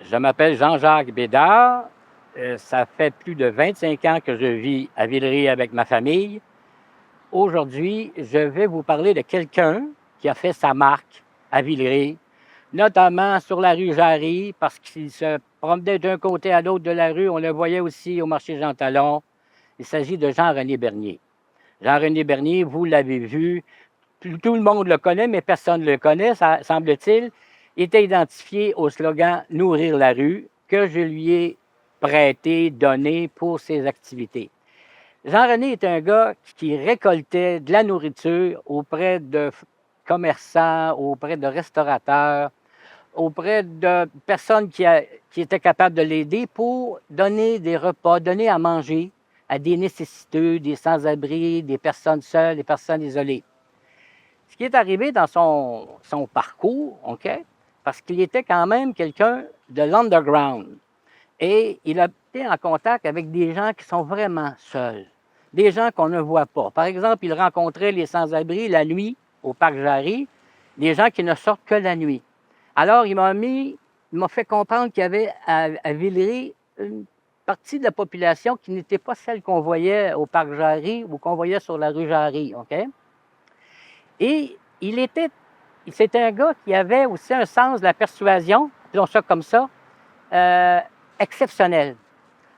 Je m'appelle Jean-Jacques Bédard. Ça fait plus de 25 ans que je vis à Villeray avec ma famille. Aujourd'hui, je vais vous parler de quelqu'un qui a fait sa marque à Villeray, notamment sur la rue Jarry, parce qu'il se promenait d'un côté à l'autre de la rue. On le voyait aussi au marché Jean Talon. Il s'agit de Jean-René Bernier. Jean-René Bernier, vous l'avez vu, tout le monde le connaît, mais personne ne le connaît, semble-t-il. Il était identifié au slogan Nourrir la rue, que je lui ai prêté, donné pour ses activités. Jean-René est un gars qui récoltait de la nourriture auprès de commerçants, auprès de restaurateurs, auprès de personnes qui étaient capables de l'aider pour donner des repas, donner à manger à des nécessiteux, des sans-abri, des personnes seules, des personnes isolées. Ce qui est arrivé dans son parcours, OK, parce qu'il était quand même quelqu'un de l'underground. Et il a été en contact avec des gens qui sont vraiment seuls, des gens qu'on ne voit pas. Par exemple, il rencontrait les sans-abri la nuit au parc Jarry, des gens qui ne sortent que la nuit. Alors, il m'a fait comprendre qu'il y avait à Villeray une partie de la population qui n'était pas celle qu'on voyait au parc Jarry ou qu'on voyait sur la rue Jarry, OK? Et c'était un gars qui avait aussi un sens de la persuasion, disons ça comme ça, exceptionnel.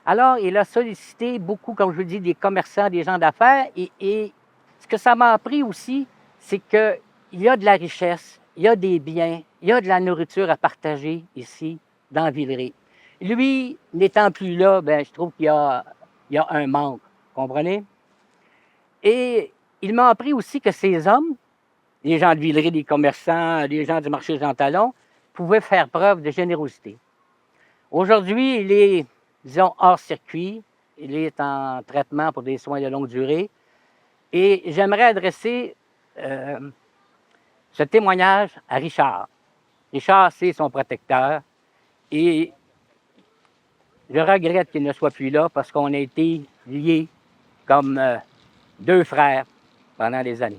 Alors, il a sollicité beaucoup, comme je vous dis, des commerçants, des gens d'affaires. Et ce que ça m'a appris aussi, c'est qu'il y a de la richesse, il y a des biens, il y a de la nourriture à partager ici, dans Villeray. Lui, n'étant plus là, ben, je trouve qu'il y a un manque, comprenez? Et il m'a appris aussi que ces hommes, les gens de Villeray, les commerçants, les gens du marché Jean Talon, pouvaient faire preuve de générosité. Aujourd'hui, il est, disons, hors circuit. Il est en traitement pour des soins de longue durée. Et j'aimerais adresser ce témoignage à Richard. Richard, c'est son protecteur. Et je regrette qu'il ne soit plus là parce qu'on a été liés comme deux frères pendant des années.